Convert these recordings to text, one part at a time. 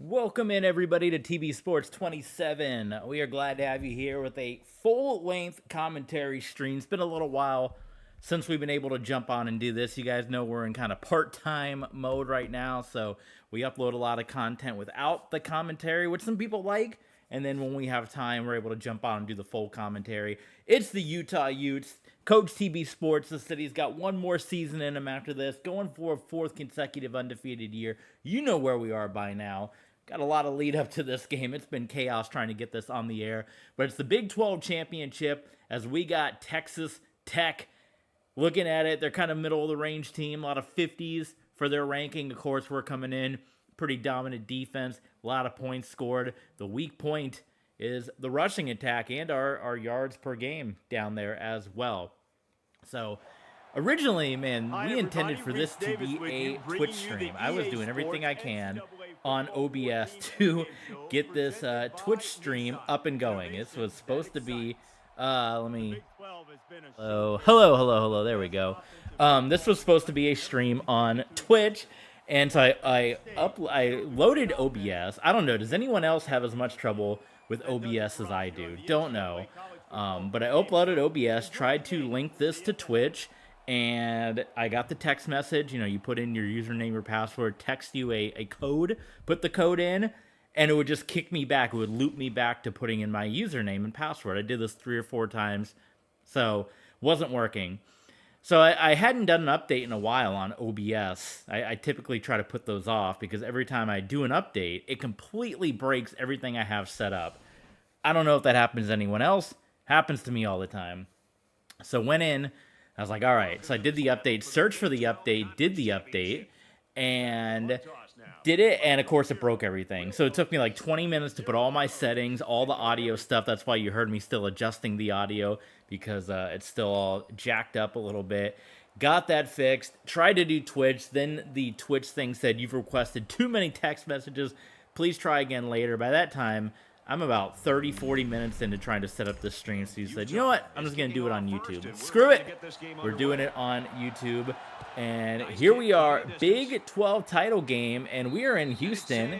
Welcome in, everybody, to TB Sports 27. We are glad to have you here with a full-length commentary stream. It's been a little while since we've been able to jump on and do this. You guys know we're in kind of part-time mode right now, so we upload a lot of content without the commentary, which some people like. And then when we have time, we're able to jump on and do the full commentary. It's the Utah Utes. Coach TB Sports, the city's got one more season in them after this, going for a fourth consecutive undefeated year. You know where we are by now. Got a lot of lead up to this game. It's been chaos trying to get this on the air. But it's the Big 12 championship as we got Texas Tech. Looking at it, they're kind of middle of the range team. A lot of 50s for their ranking. Of course, we're coming in. Pretty dominant defense. A lot of points scored. The weak point is the rushing attack and our yards per game down there as well. So originally, man, we intended for this to be a Twitch stream. I was doing everything I can on OBS to get this Twitch stream up and going. This was supposed to be, hello, there we go. This was supposed to be a stream on Twitch, and so I loaded OBS. I don't know, does anyone else have as much trouble with OBS as I do? Don't know. But I uploaded OBS, tried to link this to Twitch, and I got the text message. You know, you put in your username, your password, text you a code, put the code in, and it would just kick me back. It would loop me back to putting in my username and password. I did this 3 or 4 times, so wasn't working. So I hadn't done an update in a while on OBS. I typically try to put those off because every time I do an update, it completely breaks everything I have set up. I don't know if that happens to anyone else. Happens to me all the time. So went in, I was like, all right. So I did the update, searched for the update, did the update, and did it. And of course, it broke everything. So it took me like 20 minutes to put all my settings, all the audio stuff. That's why you heard me still adjusting the audio because it's still all jacked up a little bit. Got that fixed. Tried to do Twitch. Then the Twitch thing said, you've requested too many text messages. Please try again later. By that time, I'm about 30, 40 minutes into trying to set up this stream. So he said, you know what? I'm just going to do it on YouTube. Screw it. We're doing it on YouTube. And here we are, Big 12 title game. And we are in Houston.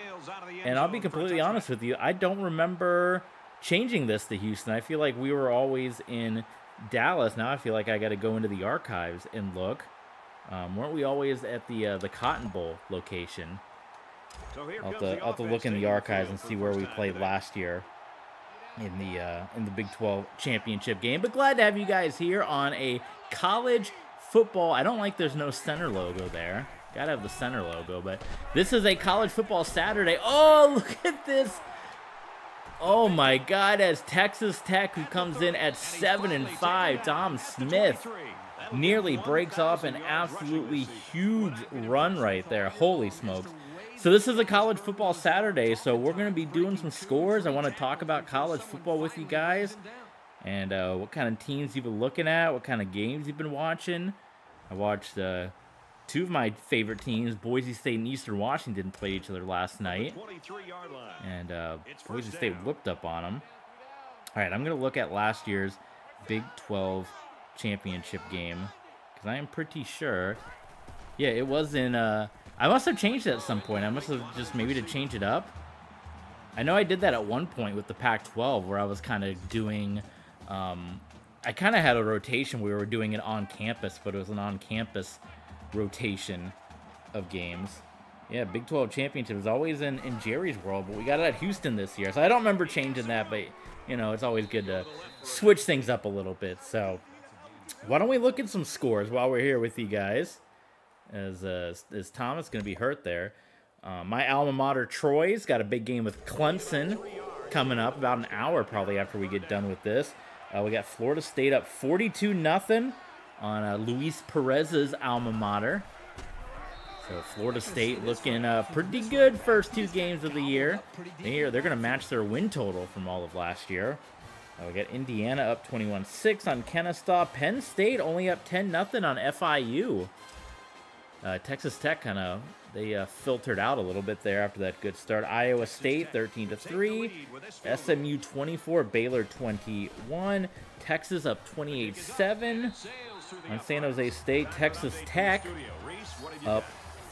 And I'll be completely honest with you. I don't remember changing this to Houston. I feel like we were always in Dallas. Now I feel like I got to go into the archives and look. Weren't we always at the Cotton Bowl location? I'll have to look in the archives and see where we played last year in the Big 12 championship game. But glad to have you guys here on a college football. I don't like there's no center logo there. Gotta have the center logo, but this is a college football Saturday. Oh, look at this. Oh my God, as Texas Tech, who comes in at 7-5, Tom Smith nearly breaks off an absolutely huge run right there. Holy smokes. So this is a college football Saturday, so we're going to be doing some scores. I want to talk about college football with you guys and what kind of teams you've been looking at, what kind of games you've been watching. I watched 2 of my favorite teams, Boise State and Eastern Washington, played each other last night, and Boise State whipped up on them. All right, I'm going to look at last year's Big 12 championship game because I am pretty sure, yeah, it was in I must have changed it at some point. I must have just maybe to change it up. I know I did that at one point with the Pac-12 where I was kind of doing, I kind of had a rotation. We were doing it on campus, but it was an on-campus rotation of games. Yeah, Big 12 championship is always in Jerry's world, but we got it at Houston this year. So I don't remember changing that, but, you know, it's always good to switch things up a little bit. So why don't we look at some scores while we're here with you guys? As Thomas going to be hurt there. My alma mater, Troy's got a big game with Clemson coming up about an hour probably after we get done with this. We got Florida State up 42-0 on Luis Perez's alma mater. So Florida State looking pretty good first 2 games of the year. They're going to match their win total from all of last year. We got Indiana up 21-6 on Kennesaw. Penn State only up 10-0 on FIU. Texas Tech they filtered out a little bit there after that good start. Iowa State 13-3, SMU 24, Baylor 21, Texas up 28-7 on San Jose State. Texas Tech up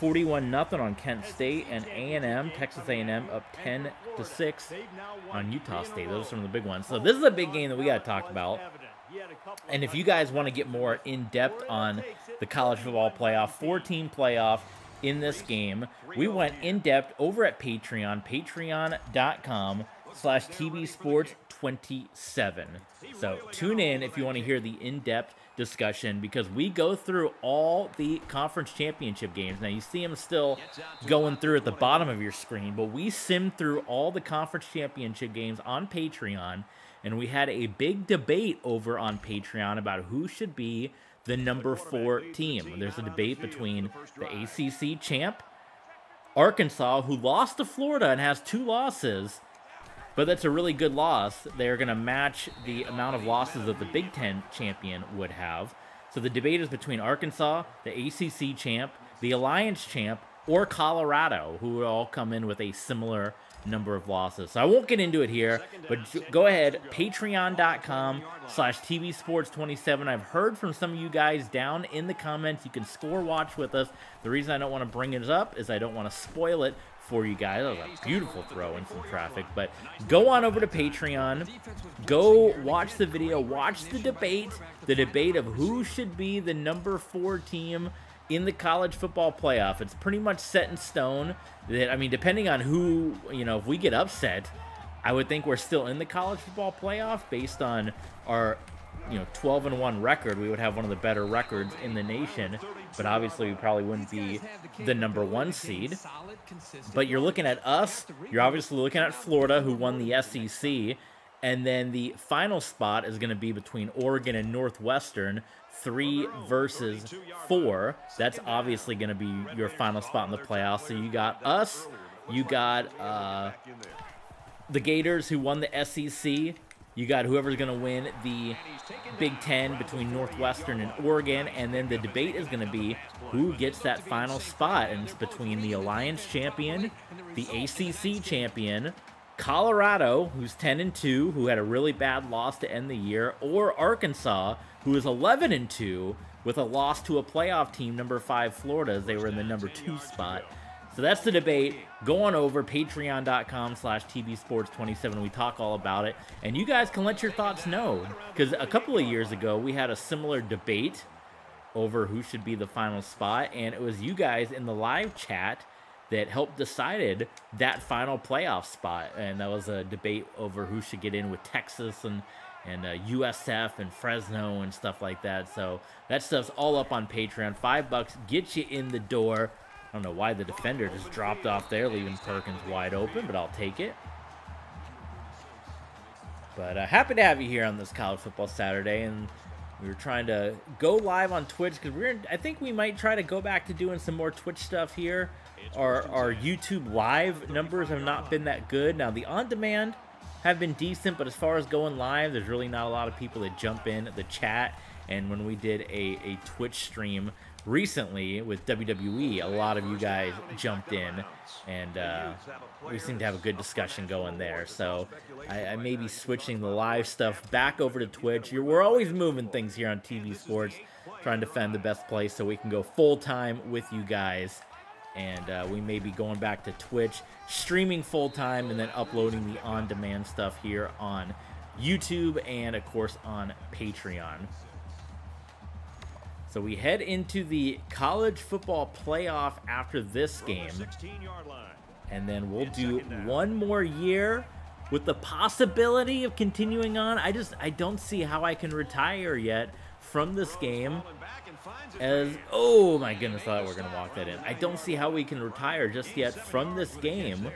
41-0 on Kent State, and A&M, Texas A&M up 10-6 on Utah State. Those are some of the big ones. So this is a big game that we got to talk about. And if you guys want to get more in-depth on the college football playoff, 4-team playoff in this game, we went in-depth over at Patreon, patreon.com/tvsports27. So tune in if you want to hear the in-depth discussion, because we go through all the conference championship games. Now you see them still going through at the bottom of your screen, but we sim through all the conference championship games on Patreon, and we had a big debate over on Patreon about who should be the number 4 team. There's a debate between the ACC champ, Arkansas, who lost to Florida and has 2 losses, but that's a really good loss. They're going to match the amount of losses that the Big Ten champion would have. So the debate is between Arkansas, the ACC champ, the Alliance champ, or Colorado, who would all come in with a similar number of losses. So I won't get into it here, but go ahead, patreon.com/tvsports27. I've heard from some of you guys down in the comments. You can score watch with us. The reason I don't want to bring it up is I don't want to spoil it for you guys. That was a beautiful throw in some traffic, but go on over to Patreon, go watch the video, watch the debate of who should be the number 4 team in the college football playoff. It's pretty much set in stone. That, I mean, depending on who, if we get upset, I would think we're still in the college football playoff based on our 12-1 record. We would have one of the better records in the nation, but obviously we probably wouldn't be the number 1 seed. But you're looking at us, you're obviously looking at Florida, who won the SEC, and then the final spot is going to be between Oregon and Northwestern, 3 versus 4. That's obviously going to be your final spot in the playoffs. So you got us, you got the Gators, who won the SEC, you got whoever's going to win the Big Ten between Northwestern and Oregon, and then the debate is going to be who gets that final spot, and it's between the Alliance champion, the ACC champion, Colorado, who's 10-2, who had a really bad loss to end the year, or Arkansas, who is 11-2 with a loss to a playoff team, number 5 Florida, as they were in the number 2 spot. So that's the debate. Go on over, patreon.com/tvsports27. We talk all about it. And you guys can let your thoughts know, because a couple of years ago, we had a similar debate over who should be the final spot, and it was you guys in the live chat that helped decided that final playoff spot. And that was a debate over who should get in with Texas and USF and Fresno and stuff like that. So that stuff's all up on Patreon. $5 gets you in the door. I don't know why the defender just dropped off there, leaving Perkins wide open, but I'll take it. But happy to have you here on this College Football Saturday, and we were trying to go live on Twitch because I think we might try to go back to doing some more Twitch stuff here. Our YouTube live numbers have not been that good. Now the on-demand have been decent, but as far as going live, there's really not a lot of people that jump in the chat. And when we did a Twitch stream recently with WWE, a lot of you guys jumped in, and we seem to have a good discussion going there. So I may be switching the live stuff back over to Twitch. We're always moving things here on TV Sports, trying to find the best place so we can go full-time with you guys. And we may be going back to Twitch, streaming full-time, and then uploading the on-demand stuff here on YouTube and, of course, on Patreon. So we head into the college football playoff after this game. And then we'll do one more year with the possibility of continuing on. I don't see how I can retire yet from this game. Oh my goodness, I thought we were going to walk that in. I don't see how we can retire just yet from this game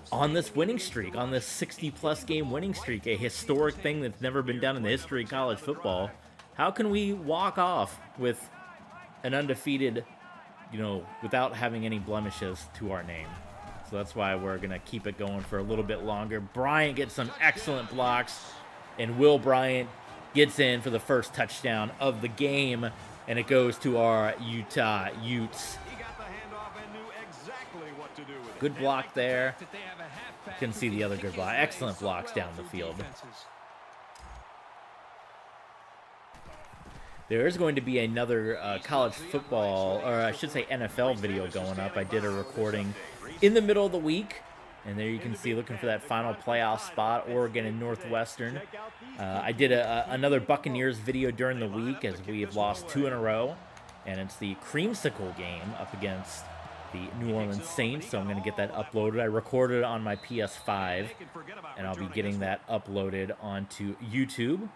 on this winning streak, on this 60-plus game winning streak, a historic thing that's never been done in the history of college football. How can we walk off with an undefeated, without having any blemishes to our name? So that's why we're going to keep it going for a little bit longer. Bryant gets some excellent blocks, and Will Bryant gets in for the first touchdown of the game, and it goes to our Utah Utes. Good block there. You can see the other good block. Excellent blocks down the field. there is going to be another college football, or I should say NFL video going up. I did a recording in the middle of the week, and there you can see, looking for that final playoff spot, Oregon and Northwestern. I did another Buccaneers video during the week, as we have lost 2 in a row, and it's the creamsicle game up against the New Orleans Saints, so I'm going to get that uploaded. I recorded it on my PS5, and I'll be getting that uploaded onto YouTube.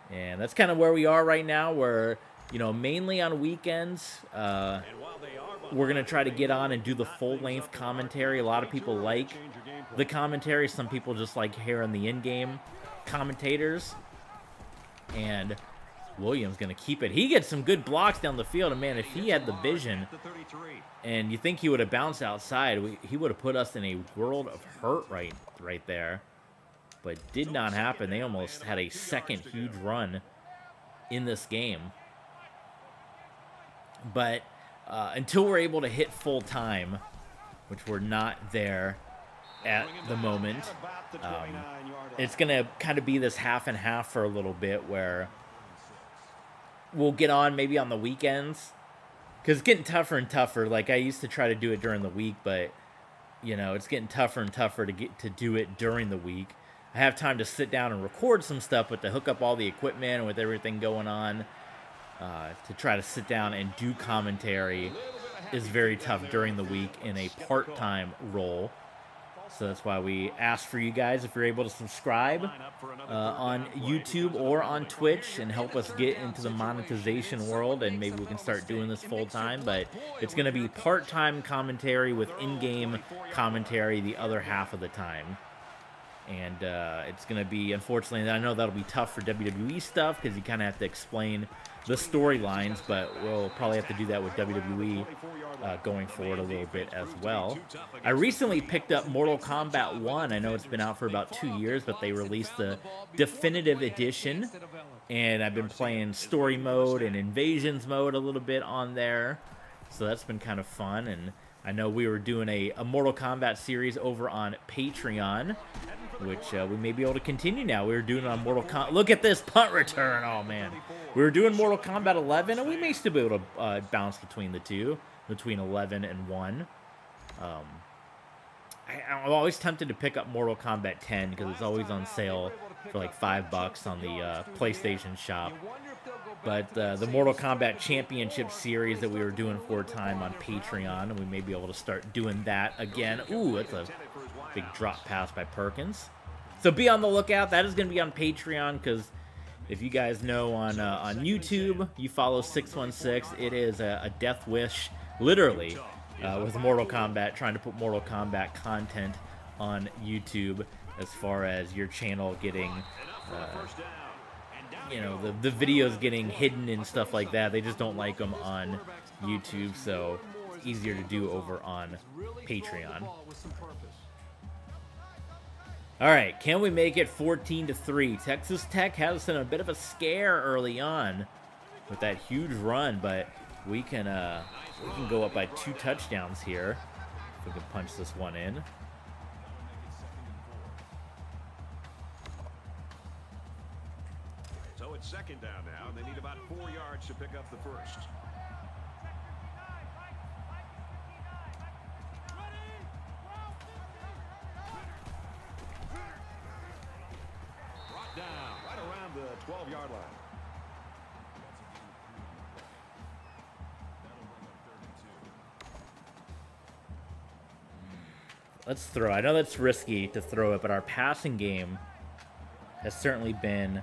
And that's kind of where we are right now. We're, you know, mainly on weekends. We're going to try to get on and do the full-length commentary. A lot of people like the commentary. Some people just like hearing the in-game commentators. And Williams going to keep it. He gets some good blocks down the field, and man, if he had the vision, and you think he would have bounced outside, he would have put us in a world of hurt right there. But did not happen. They almost had a second huge run in this game. But until we're able to hit full time, which we're not there at the moment, it's going to kind of be this half and half for a little bit, where we'll get on maybe on the weekends, because it's getting tougher and tougher. Like, I used to try to do it during the week, but, you know, it's getting tougher and tougher to get to do it during the week. I have time to sit down and record some stuff, but to hook up all the equipment and with everything going on, to try to sit down and do commentary is very tough during the week in a part-time role. So that's why we ask for you guys, if you're able to subscribe on YouTube or on Twitch, and help us get into the monetization world, and maybe we can start doing this full-time. But it's going to be part-time commentary with in-game commentary the other half of the time. And it's going to be, unfortunately, I know that'll be tough for WWE stuff, because you kind of have to explain the storylines, but we'll probably have to do that with WWE going forward a little bit as well. I recently picked up Mortal Kombat 1. I know it's been out for about 2 years, but they released the definitive edition, and I've been playing story mode and invasions mode a little bit on there, so that's been kind of fun. And I know we were doing a Mortal Kombat series over on Patreon, which we may be able to continue now. We were doing it on Mortal Kombat. Look at this punt return. Oh, man. We were doing Mortal Kombat 11, and we may still be able to bounce between the two, between 11 and 1. I'm always tempted to pick up Mortal Kombat 10, because it's always on sale for like $5 on the PlayStation shop. But the Mortal Kombat Championship series that we were doing for a time on Patreon, and we may be able to start doing that again. Ooh, that's a big drop pass by Perkins. So be on the lookout. That is going to be on Patreon, because if you guys know, on YouTube, you follow 616. It is a death wish, literally, with Mortal Kombat, trying to put Mortal Kombat content on YouTube, as far as your channel getting, you know, the videos getting hidden and stuff like that. They just don't like them on YouTube, so it's easier to do over on Patreon. All right, can we make it 14-3? Texas Tech has us in a bit of a scare early on with that huge run, but we can go up by 2 touchdowns here if we can punch this one in. So it's second down now, and they need about 4 yards to pick up the first. Brought down right around the 12-yard line. Let's throw. I know that's risky to throw it, but our passing game has certainly been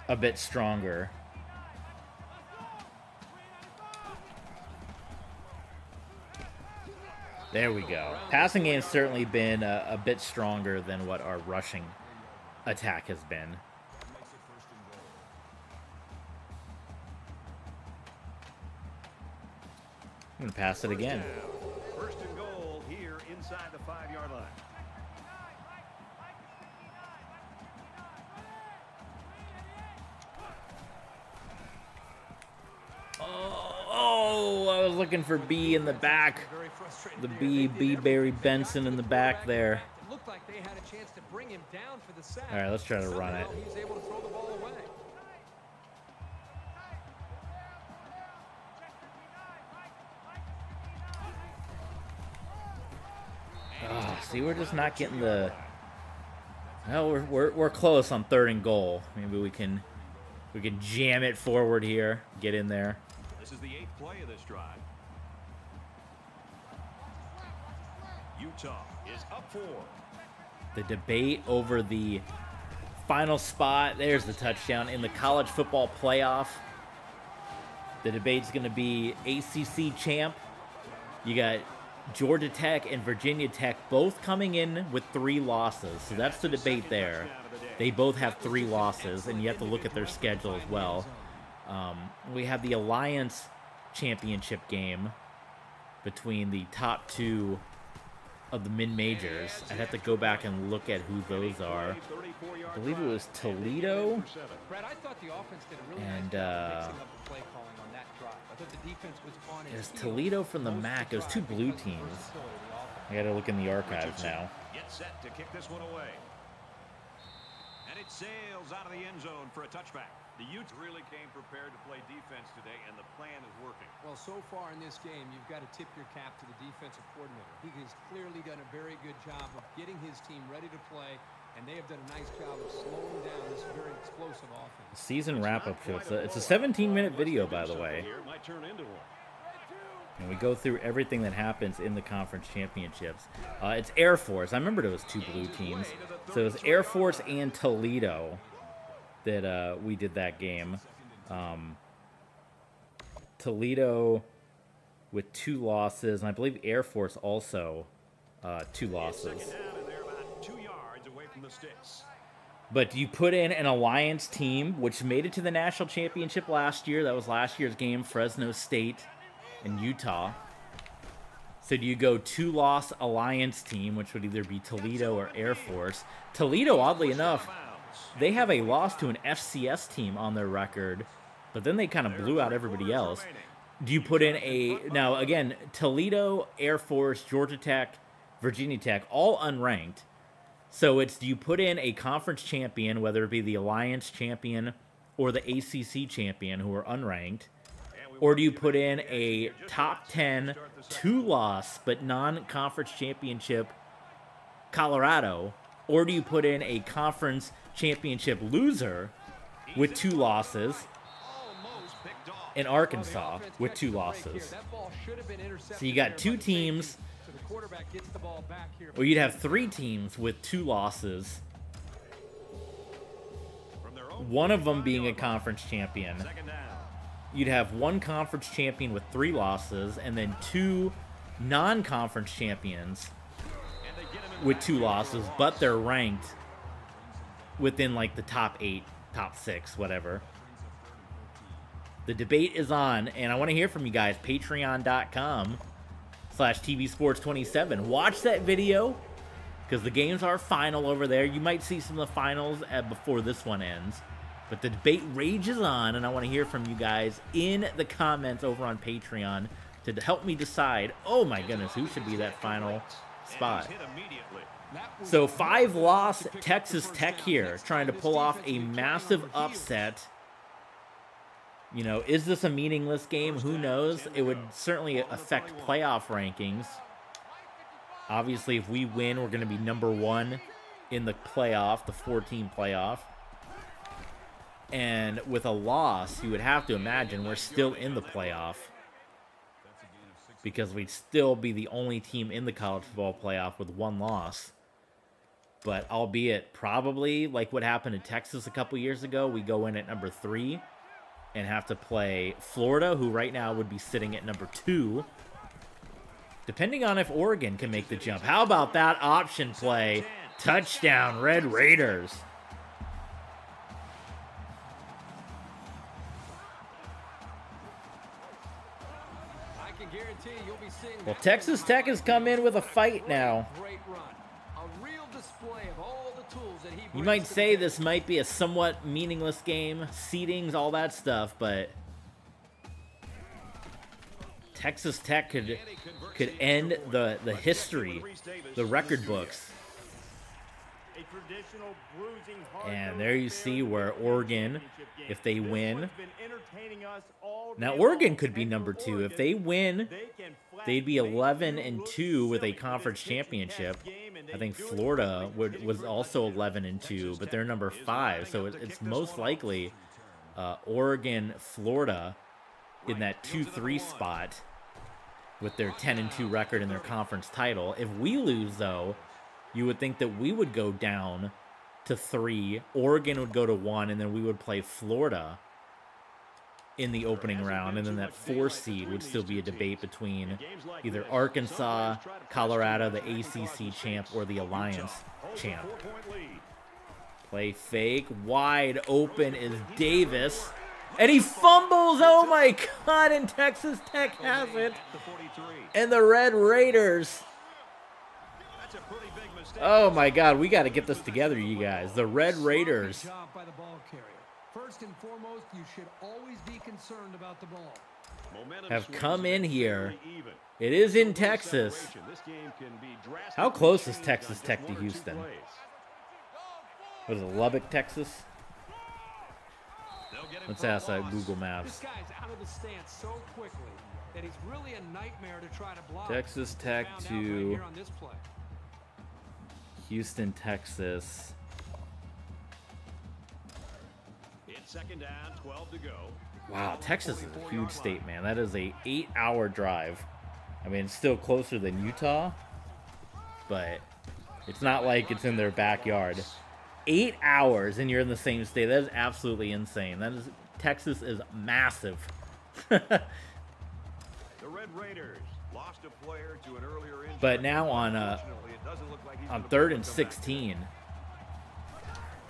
a bit stronger. There we go. Passing game's certainly been a bit stronger than what our rushing attack has been. I'm going to pass it again. First and goal here inside the 5-yard line. Oh, I was looking for B in the back. The B Barry Benson in the back there. All right, let's try to run it. See, we're just not getting the... No, we're close on 3rd and goal. Maybe we can jam it forward here. Get in there. This is the 8th play of this drive. Utah is up 4. The debate over the final spot. There's the touchdown in the college football playoff. The debate's going to be ACC champ. You got Georgia Tech and Virginia Tech both coming in with 3 losses. So that's the debate there. They both have 3 losses, and you have to look at their schedule as well. We have the Alliance championship game between the top 2 of the mid-majors. I'd have to go back and look at who those are. I believe it was Toledo and it was Toledo from the MAC. It was 2 blue teams. I gotta look in the archives now. Get set to kick this one away. And it sails out of the end zone for a touchback. The Utes really came prepared to play defense today, and the plan is working. Well, so far in this game, you've got to tip your cap to the defensive coordinator. He has clearly done a very good job of getting his team ready to play, and they have done a nice job of slowing down this very explosive offense. Season wrap-up show. It's a 17-minute video, by the way. And we go through everything that happens in the conference championships. It's Air Force. I remembered it was 2 blue teams. So it was Air Force and Toledo that we did that game. Toledo with 2 losses, and I believe Air Force also 2 losses. But you put in an Alliance team, which made it to the national championship last year. That was last year's game, Fresno State and Utah. So do you go 2-loss Alliance team, which would either be Toledo or Air Force? Toledo, oddly enough, they have a loss to an FCS team on their record, but then they kind of blew out everybody else. Do you put in a... Now, again, Toledo, Air Force, Georgia Tech, Virginia Tech, all unranked. So it's, do you put in a conference champion, whether it be the Alliance champion or the ACC champion, who are unranked, or do you put in a top 10, 2-loss, but non-conference championship Colorado, or do you put in a conference championship loser with 2 losses in Arkansas with 2 losses? So you got 2 teams, or you'd have 3 teams with 2 losses, one of them being a conference champion. You'd have 1 conference champion with 3 losses, and then 2 non-conference champions with 2 losses, but they're ranked within like the top 8, top 6, whatever. The debate is on, and I want to hear from you guys. Patreon.com/TVSports27. Watch that video, because the games are final over there. You might see some of the finals before this one ends. But the debate rages on, and I want to hear from you guys in the comments over on Patreon to help me decide, oh my goodness, who should be that final spot. So 5-loss Texas Tech here, trying to pull off a massive upset. You know, is this a meaningless game? Who knows? It would certainly affect playoff rankings. Obviously, if we win, we're going to be number 1 in the playoff, the 4-team playoff. And with a loss, you would have to imagine we're still in the playoff, because we'd still be the only team in the college football playoff with 1 loss. But albeit probably like what happened in Texas a couple years ago, we go in at number 3 and have to play Florida, who right now would be sitting at number 2, depending on if Oregon can make the jump. How about that option play? Touchdown, Red Raiders. Well, Texas Tech has come in with a fight now. You might say this might be a somewhat meaningless game, seedings, all that stuff, but Texas Tech could end the history, the record books. And there you see where Oregon, if they win. Now Oregon could be number 2. If they win, they'd be 11-2 with a conference championship. I think Florida was also 11-2, but they're number 5. So it's most likely Oregon, Florida in that 2-3 spot with their 10-2 record in their conference title. If we lose, though, you would think that we would go down to 3, Oregon would go to 1, and then we would play Florida in the opening round, and then that 4 seed would still be a debate between either Arkansas, Colorado, the ACC champ, or the Alliance champ. Play fake, wide open is Davis, and he fumbles. Oh my God! And Texas Tech has it, and the Red Raiders. Oh my God, we got to get this together, you guys. The Red Raiders First and foremost, you should always be concerned about the ball. Have come in here. It is in Texas. How close is Texas Tech to Houston? What is it, Lubbock, Texas? Let's ask Google Maps. This guy's out of the stance so quickly that he's really a nightmare to try to block. Texas Tech to Houston, Texas. Second down, 12 to go. Wow, Texas is a huge state, man. That is a 8-hour drive. I mean, it's still closer than Utah, but it's not like it's in their backyard. 8 hours and you're in the same state. That is absolutely insane. Texas is massive. The Red Raiders lost a player to an earlier injury. But now on 3rd and 16.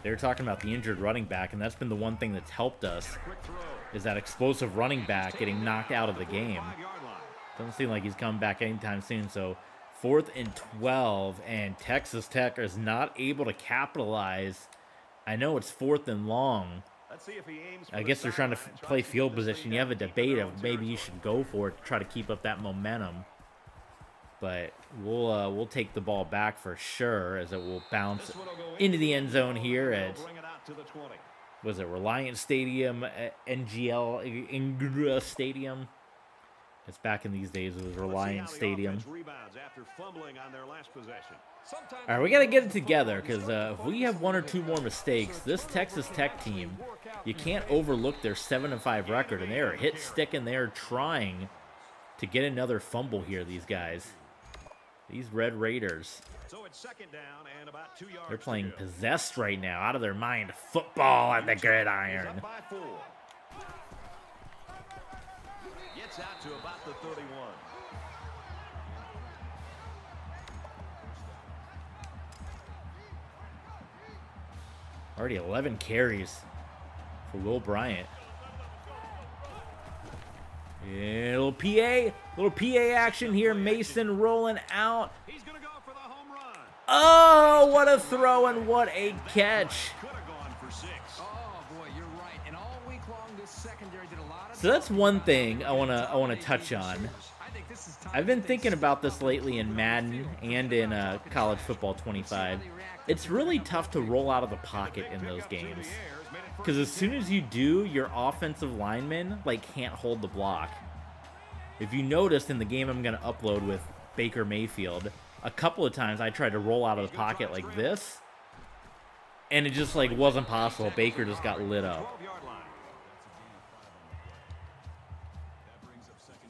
They're talking about the injured running back, and that's been the one thing that's helped us, is that explosive running back getting knocked out of the game. Doesn't seem like he's coming back anytime soon. So 4th and 12, and Texas Tech is not able to capitalize. I know it's 4th and long. I guess they're trying to play field position. You have a debate of maybe you should go for it to try to keep up that momentum. But we'll take the ball back for sure, as it will bounce into the end zone here at, was it Reliant Stadium, NGL Stadium? It's back in these days. It was Reliant Stadium. All right, we got to get it together, because if we have 1 or 2 more mistakes, this Texas Tech team, you can't overlook their 7-5 record, and they are hit stick, and they are trying to get another fumble here, these guys. These Red Raiders. So it's second down and about 2 yards. They're playing possessed right now, out of their mind. Football at the gridiron. Gets out to about the 31. Already 11 carries for Will Bryant. Yeah, little PA action here. Mason rolling out. He's going to go for the home run. Oh, what a throw and what a catch. Could have gone for 6. Oh boy, you're right. And all week long, this secondary did a lot of. So that's one thing I wanna touch on. I've been thinking about this lately in Madden and in College Football 25. It's really tough to roll out of the pocket in those games, because as soon as you do, your offensive linemen can't hold the block. If you noticed in the game I'm going to upload with Baker Mayfield, a couple of times I tried to roll out of the pocket like this, and it just wasn't possible. Baker just got lit up.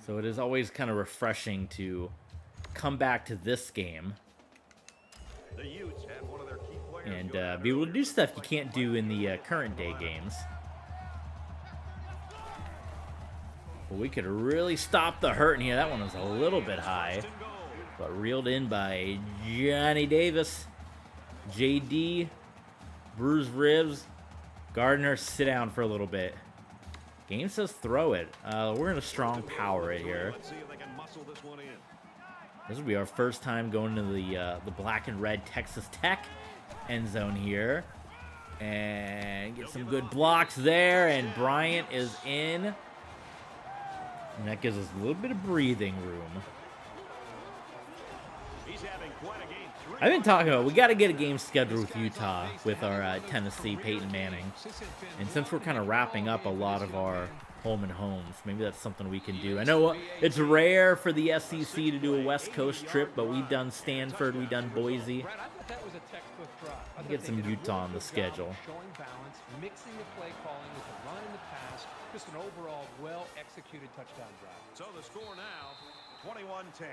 So it is always kind of refreshing to come back to this game The Utes had one of their key players and be able to do stuff you can't do in the current day games. But we could really stop the hurt in here. That one was a little bit high, but reeled in by Johnny Davis. JD, bruised ribs. Gardner, sit down for a little bit. Game says throw it. We're in a strong power right here. Let's see if they can muscle this one in. This will be our first time going to the black and red Texas Tech end zone here. And get some good blocks there, and Bryant is in. And that gives us a little bit of breathing room. He's having quite a game. I've been talking about we got to get a game scheduled with Utah with our Tennessee Peyton Manning. And since we're kind of wrapping up a lot of our Home and homes. Maybe that's something we can do. I know it's rare for the SEC to do a West Coast trip, but we've done Stanford, we've done Boise. Brad, I thought that was a textbook drive. Get some Utah on the schedule. Showing balance, mixing the play calling with the run and the pass. Just an overall well-executed touchdown drive. So the score now, 21-10.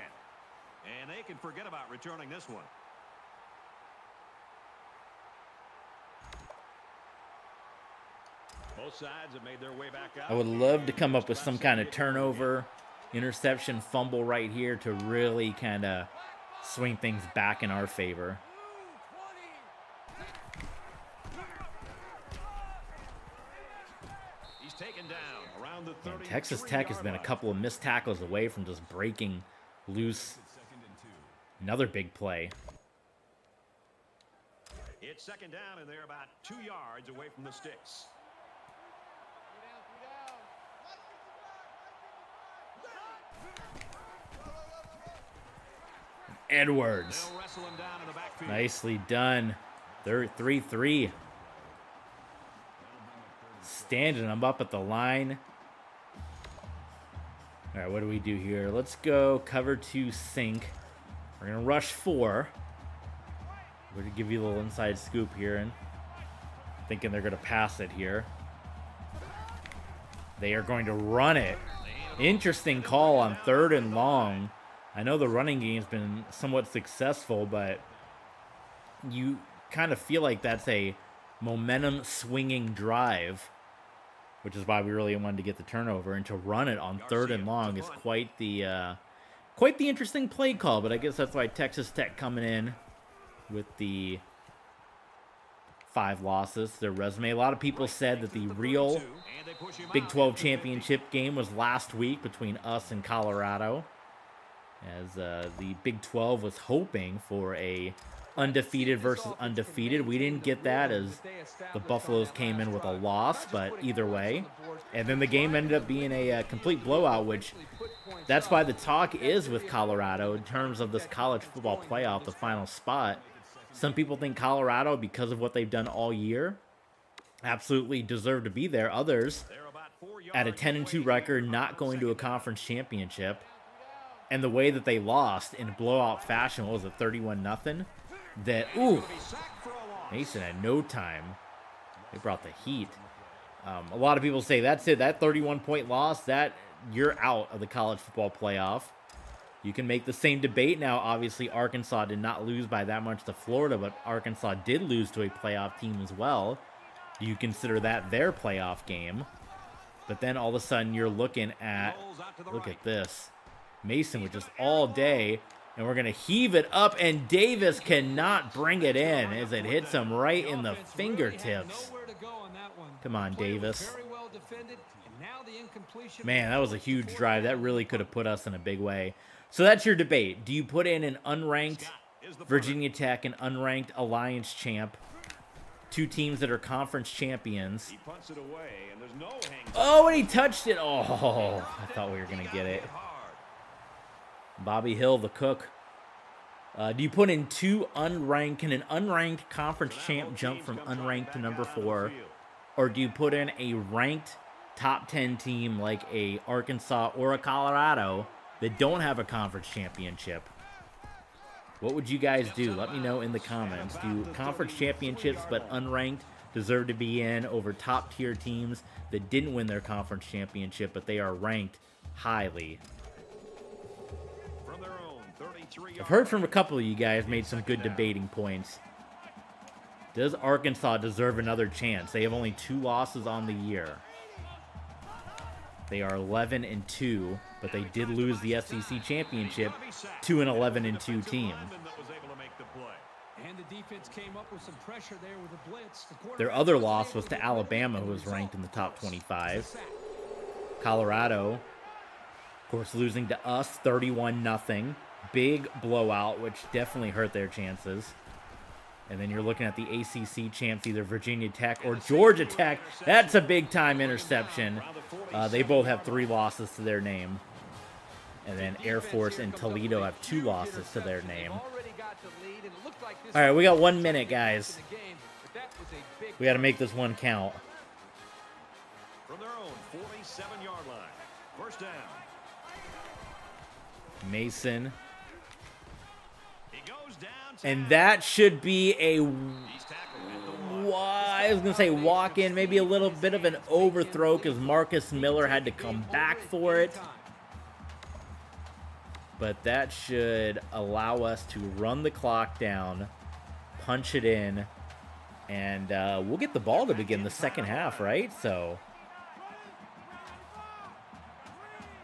And they can forget about returning this one. Both sides have made their way back out. I would love to come up with some kind of turnover, interception, fumble right here to really kind of swing things back in our favor. He's taken down around the 30. Texas Tech has been a couple of missed tackles away from just breaking loose. Another big play. It's second down, and they're about 2 yards away from the sticks. Edwards. They'll wrestle him down in the backfield. Nicely done. 3-3. Standing him up at the line. All right, what do we do here? Let's go cover 2 sink. We're going to rush 4. We're going to give you a little inside scoop here. And thinking they're going to pass it here. They are going to run it. Interesting call on 3rd and long. I know the running game's been somewhat successful, but you kind of feel like that's a momentum swinging drive, which is why we really wanted to get the turnover, and to run it on 3rd and long is quite the interesting play call. But I guess that's why Texas Tech coming in with the 5 losses, their resume. A lot of people said that the real Big 12 championship game was last week between us and Colorado, as the Big 12 was hoping for a undefeated versus undefeated. We didn't get that, as the Buffaloes came in with a loss, but either way. And then the game ended up being a complete blowout, which that's why the talk is with Colorado in terms of this college football playoff, the final spot. Some people think Colorado, because of what they've done all year, absolutely deserve to be there. Others, at a 10-2 record, not going to a conference championship, and the way that they lost in blowout fashion, what was it, 31-0? That, ooh, Mason had no time. They brought the heat. A lot of people say that's it, that 31-point loss, that you're out of the college football playoff. You can make the same debate now. Obviously, Arkansas did not lose by that much to Florida, but Arkansas did lose to a playoff team as well. Do you consider that their playoff game? But then all of a sudden you're looking at, look at this. Mason with just all day, and we're going to heave it up, and Davis cannot bring it in as it hits him right in the fingertips. Come on, Davis. Man, that was a huge drive. That really could have put us in a big way. So that's your debate. Do you put in an unranked Virginia Tech, an unranked Alliance champ, 2 teams that are conference champions? Oh, and he touched it. Oh, I thought we were going to get it. Bobby Hill, the cook. Do you put in 2 unranked? Can an unranked conference champ jump from unranked to number 4? Or do you put in a ranked top 10 team like a Arkansas or a Colorado that don't have a conference championship? What would you guys do? Let me know in the comments. Do conference championships but unranked deserve to be in over top tier teams that didn't win their conference championship but they are ranked highly? I've heard from a couple of you guys, made some good debating points. Does Arkansas deserve another chance? They have only 2 losses on the year. They are 11-2, but they did lose the SEC championship to an 11-2 team. And the defense came up with some pressure there with a blitz. Their other loss was to Alabama, who was ranked in the top 25. Colorado, of course, losing to us 31-0. Big blowout, which definitely hurt their chances. And then you're looking at the ACC champs, either Virginia Tech or Georgia Tech. That's a big-time interception. They both have 3 losses to their name. And then Air Force and Toledo have 2 losses to their name. All right, we got 1 minute, guys. We got to make this one count. from their own 47-yard line. First down. Mason. He goes down. And that should be a, He's tackled at the 1. I was going to say walk in, maybe a little bit of an overthrow because Marcus Miller had to come back for it. But that should allow us to run the clock down, punch it in, and we'll get the ball to begin the second half, right? So,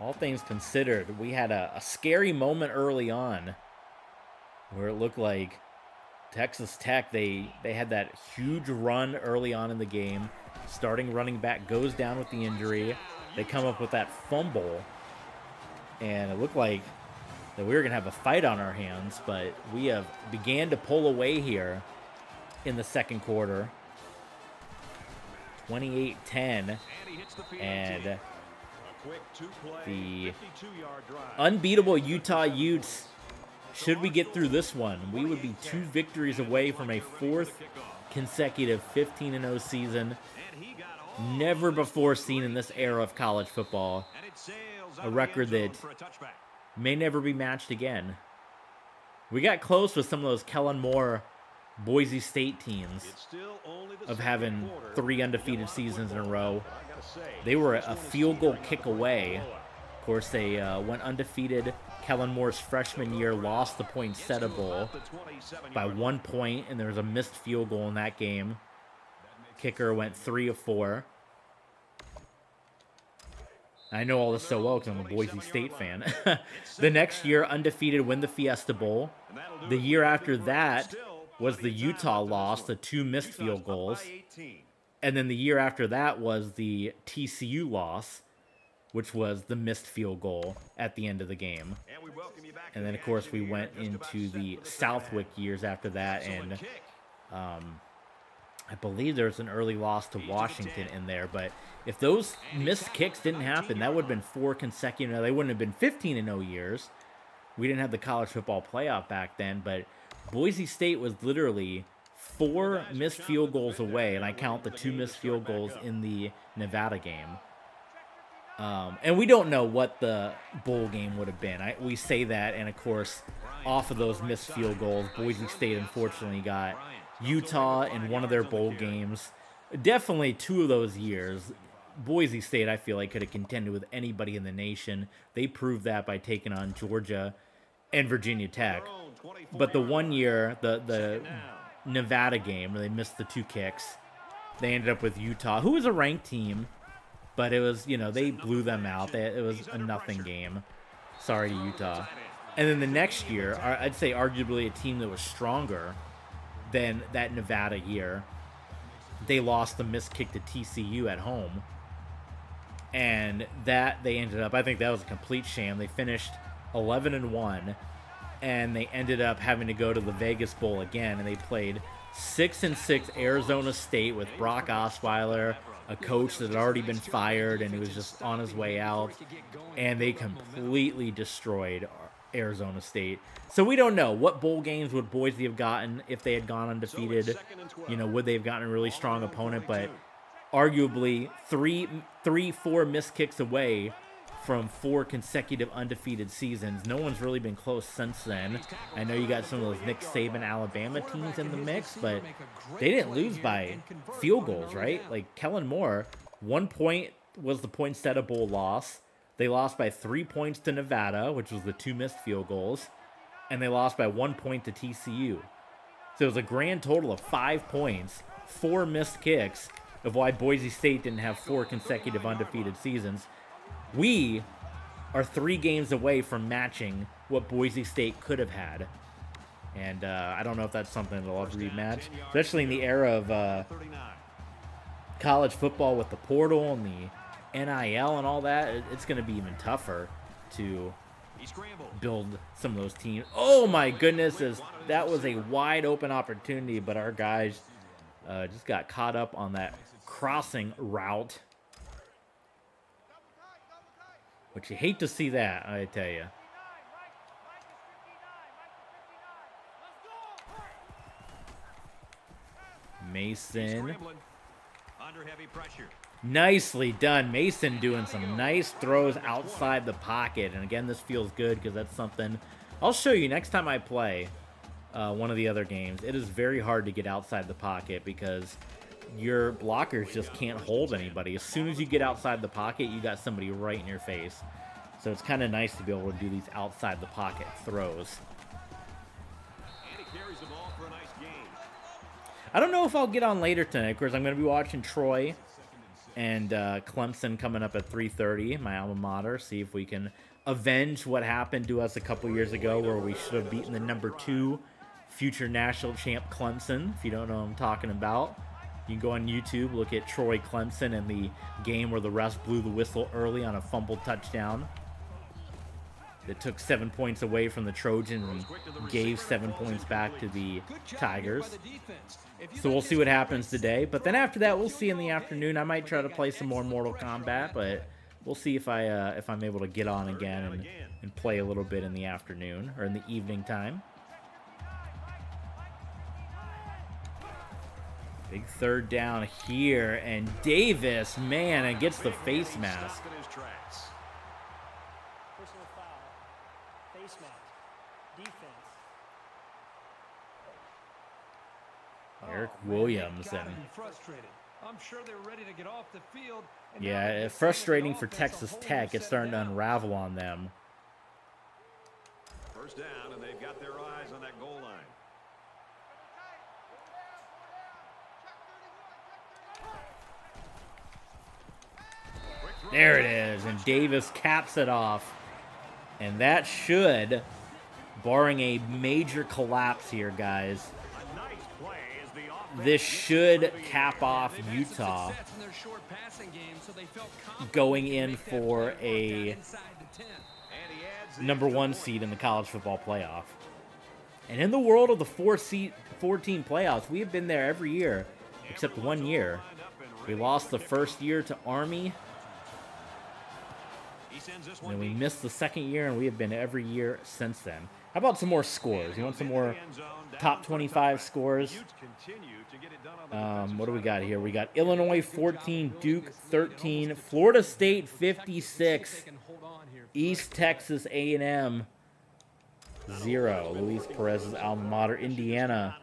all things considered, we had a scary moment early on where it looked like Texas Tech, they had that huge run early on in the game. Starting running back goes down with the injury. They come up with that fumble, and it looked like that we were going to have a fight on our hands, but we have began to pull away here in the second quarter. 28-10, and the unbeatable Utah Utes, should we get through this one, we would be 2 victories away from a 4th consecutive 15-0 season. Never before seen in this era of college football. A record that may never be matched again. We got close with some of those Kellen Moore Boise State teams of having 3 undefeated seasons in a row. They were a field goal kick away. Of course, they went undefeated. Kellen Moore's freshman year lost the Poinsettia Bowl by 1 point, and there was a missed field goal in that game. Kicker went 3 of 4. I know all this so well because I'm a Boise State fan. The next year, undefeated, win the Fiesta Bowl. The year after that was the Utah loss, the 2 missed field goals. And then the year after that was the TCU loss, which was the missed field goal at the end of the game. And then, of course, we went into the Southwick years after that, and I believe there's an early loss to Washington in there. But if those missed kicks didn't happen, that would have been 4 consecutive. Now, they wouldn't have been 15-0 years. We didn't have the college football playoff back then, but Boise State was literally 4 missed field goals away, and I count the 2 missed field goals in the Nevada game. And we don't know what the bowl game would have been. We say that, and of course, off of those missed field goals, Boise State unfortunately got Utah in one of their bowl games. Definitely 2 of those years, Boise State, I feel like, could have contended with anybody in the nation. They proved that by taking on Georgia and Virginia Tech. But the one year, the Nevada game, where they missed the 2 kicks, they ended up with Utah, who was a ranked team. But it was, they blew them out. It was a nothing game. Sorry to Utah. And then the next year, I'd say arguably a team that was stronger than that Nevada year. They lost the missed kick to TCU at home. And that they ended up, I think that was a complete sham. They finished 11-1. And they ended up having to go to the Vegas Bowl again. And they played 6-6 Arizona State with Brock Osweiler, a coach that had already been fired and he was just on his way out, and they completely destroyed Arizona State. So we don't know what bowl games would Boise have gotten if they had gone undefeated. Would they have gotten a really strong opponent? But arguably 4 missed kicks away from 4 consecutive undefeated seasons. No one's really been close since then. I know you got some of those Nick Saban Alabama teams in the mix, but they didn't lose by field goals, right? Like Kellen Moore, 1 point was the Poinsettia Bowl loss. They lost by 3 points to Nevada, which was the 2 missed field goals, and they lost by 1 point to TCU. So it was a grand total of 5 points, 4 missed kicks, of why Boise State didn't have 4 consecutive undefeated seasons. We are 3 games away from matching what Boise State could have had. And I don't know if that's something that'll ever rematch, especially in the era of college football with the portal and the NIL and all that. It's going to be even tougher to build some of those teams. Oh my goodness, that was a wide open opportunity, but our guys just got caught up on that crossing route. But you hate to see that, I tell you. Mason. Under heavy pressure. Nicely done. Mason doing some nice throws outside the pocket. And again, this feels good because that's something I'll show you next time I play one of the other games. It is very hard to get outside the pocket because your blockers just can't hold anybody. As soon as you get outside the pocket, you got somebody right in your face. So it's kind of nice to be able to do these outside the pocket throws. I don't know if I'll get on later tonight. Of course, I'm going to be watching Troy and Clemson coming up at 3:30, my alma mater. See if we can avenge what happened to us a couple years ago where we should have beaten the #2 future national champ Clemson. If you don't know what I'm talking about, you can go on YouTube, look at Troy Clemson and the game where the refs blew the whistle early on a fumbled touchdown that took 7 points away from the Trojans and gave 7 points back to the Tigers. So we'll see what happens today. But then after that, we'll see in the afternoon. I might try to play some more Mortal Kombat, but we'll see if I'm able to get on again and play a little bit in the afternoon or in the evening time. Big third down here, and Davis, man, it gets the face mask. Personal foul, face mask, defense. Eric Williams and I'm sure they're ready to get off the field. yeah, it's frustrating for Texas Tech. It's starting to unravel on them. First down, and they've got their eyes on that goal line. There it is, and Davis caps it off. And that should, barring a major collapse here, guys, this should cap off Utah going in for a #1 seed in the college football playoff. And in the world of the 4-team playoffs, we have been there every year, except 1 year. We lost the first year to Army, and we missed the second year, and we have been every year since then. How about some more scores? You want some more top 25 scores? What do we got here? We got Illinois 14, Duke 13, Florida State 56, East Texas A&M 0, Luis Perez's alma mater, Indiana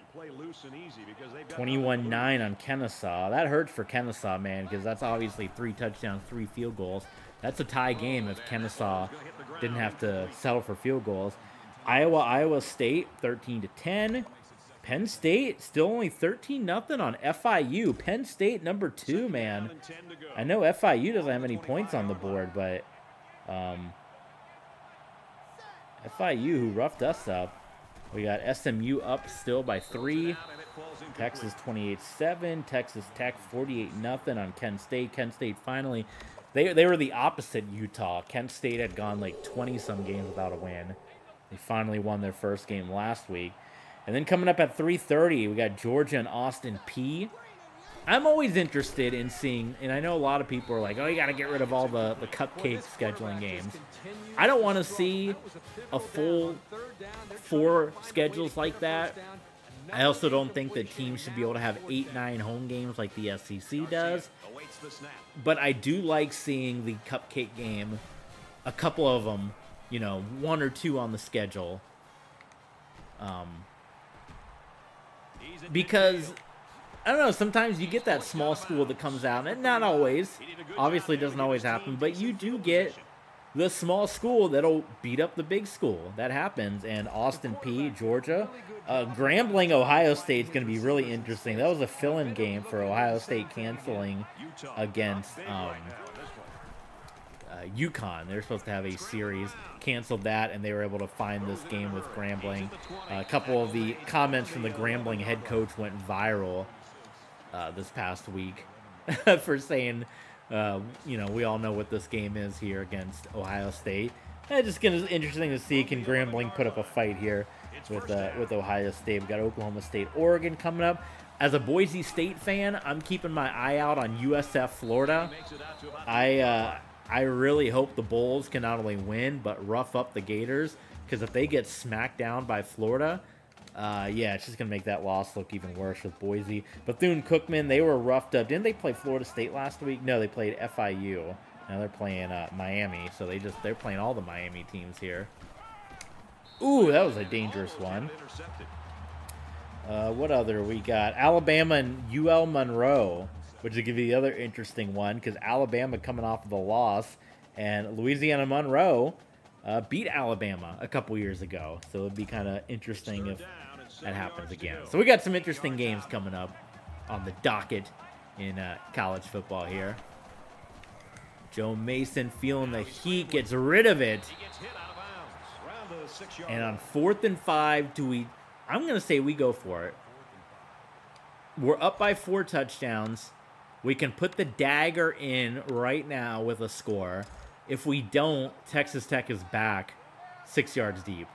21-9 on Kennesaw. That hurts for Kennesaw, man, because that's obviously 3 touchdowns, 3 field goals. That's a tie game if Kennesaw didn't have to settle for field goals. Iowa State 13-10. Penn State still only 13-0 on FIU. Penn State #2, man. I know FIU doesn't have any points on the board, but FIU, who roughed us up. We got SMU up still by 3. Texas 28-7. Texas Tech 48-0 on Kent State. Kent State finally, they were the opposite Utah. Kent State had gone like 20-some games without a win. They finally won their first game last week. And then coming up at 3:30, we got Georgia and Austin Peay. I'm always interested in seeing, and I know a lot of people are like, oh, you got to get rid of all the cupcake scheduling games. I don't want to see a full 4 schedules like that. I also don't think that teams should be able to have 8-9 home games like the SEC does. But I do like seeing the cupcake game, a couple of them, 1 or 2 on the schedule. Because, I don't know, sometimes you get that small school that comes out, and not always, obviously it doesn't always happen, but you do get the small school that'll beat up the big school. That happens, and Austin Peay, Georgia. Grambling, Ohio State is going to be really interesting. That was a fill-in game for Ohio State canceling against UConn. They're supposed to have a series, canceled that, and they were able to find this game with Grambling. A couple of the comments from the Grambling head coach went viral this past week for saying, we all know what this game is here against Ohio State. It's just gonna be interesting to see, can Grambling put up a fight here with Ohio State. We got Oklahoma State, Oregon coming up. As a Boise State fan, I'm keeping my eye out on USF Florida. I really hope the Bulls can not only win, but rough up the Gators, because if they get smacked down by Florida, Yeah, it's just going to make that loss look even worse with Boise. Bethune-Cookman, they were roughed up. Didn't they play Florida State last week? No, they played FIU. Now they're playing Miami, so they're playing all the Miami teams here. Ooh, that was a dangerous one. What other we got? Alabama and UL Monroe, which will give you the other interesting one, because Alabama coming off of the loss, and Louisiana Monroe beat Alabama a couple years ago. So it would be kind of interesting if that happens again. So we got some interesting games coming up on the docket in college football here. Joe Mason feeling the heat, gets rid of it. And on 4th and 5, I'm going to say we go for it. We're up by 4 touchdowns. We can put the dagger in right now with a score. If we don't, Texas Tech is back 6 yards deep.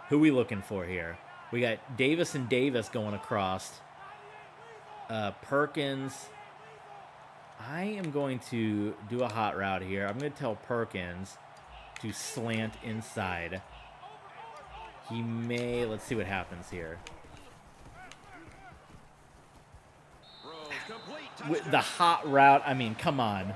Who are we looking for here? We got Davis and Davis going across. Perkins. I am going to do a hot route here. I'm going to tell Perkins to slant inside. He may... Let's see what happens here. With the hot route, I mean, come on.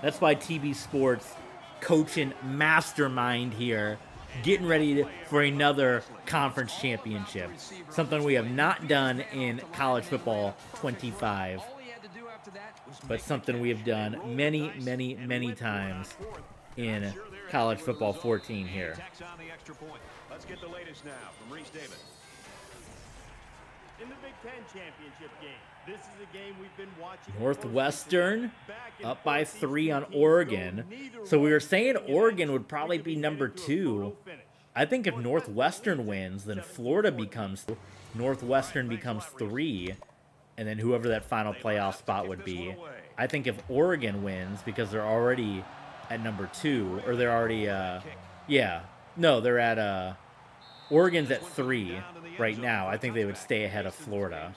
That's why TB Sports coaching mastermind here, getting ready for another conference championship. Something we have not done in college football 25, but something we have done many, many, many times in college football 14 here. Let's get the latest now from Reese Davis. In the Big Ten championship game, this is a game we've been watching. Northwestern up by 3 on Oregon. So we were saying Oregon would probably be number 2. I think if Northwestern wins, then Florida becomes 2. Northwestern becomes 3. And then whoever that final playoff spot would be. I think if Oregon wins, because they're already at number 2, or they're already, yeah. No, they're at, Oregon's at 3 right now. I think they would stay ahead of Florida.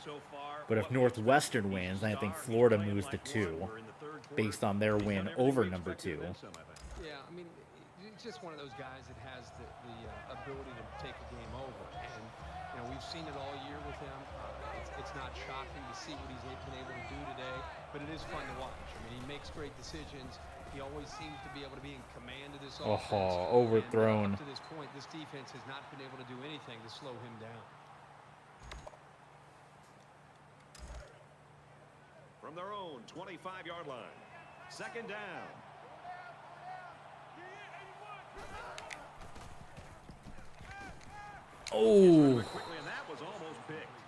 But if Northwestern wins, then I think Florida moves to 2 based on their win over number 2. Yeah, I mean, he's just one of those guys that has the ability to take a game over. And, you know, we've seen it all year with him. It's not shocking to see what he's been able to do today, but it is fun to watch. I mean, he makes great decisions. He always seems to be able to be in command of this offense. Oh, overthrown. And, up to this point, this defense has not been able to do anything to slow him down. From their own 25-yard line, 2nd down. Oh,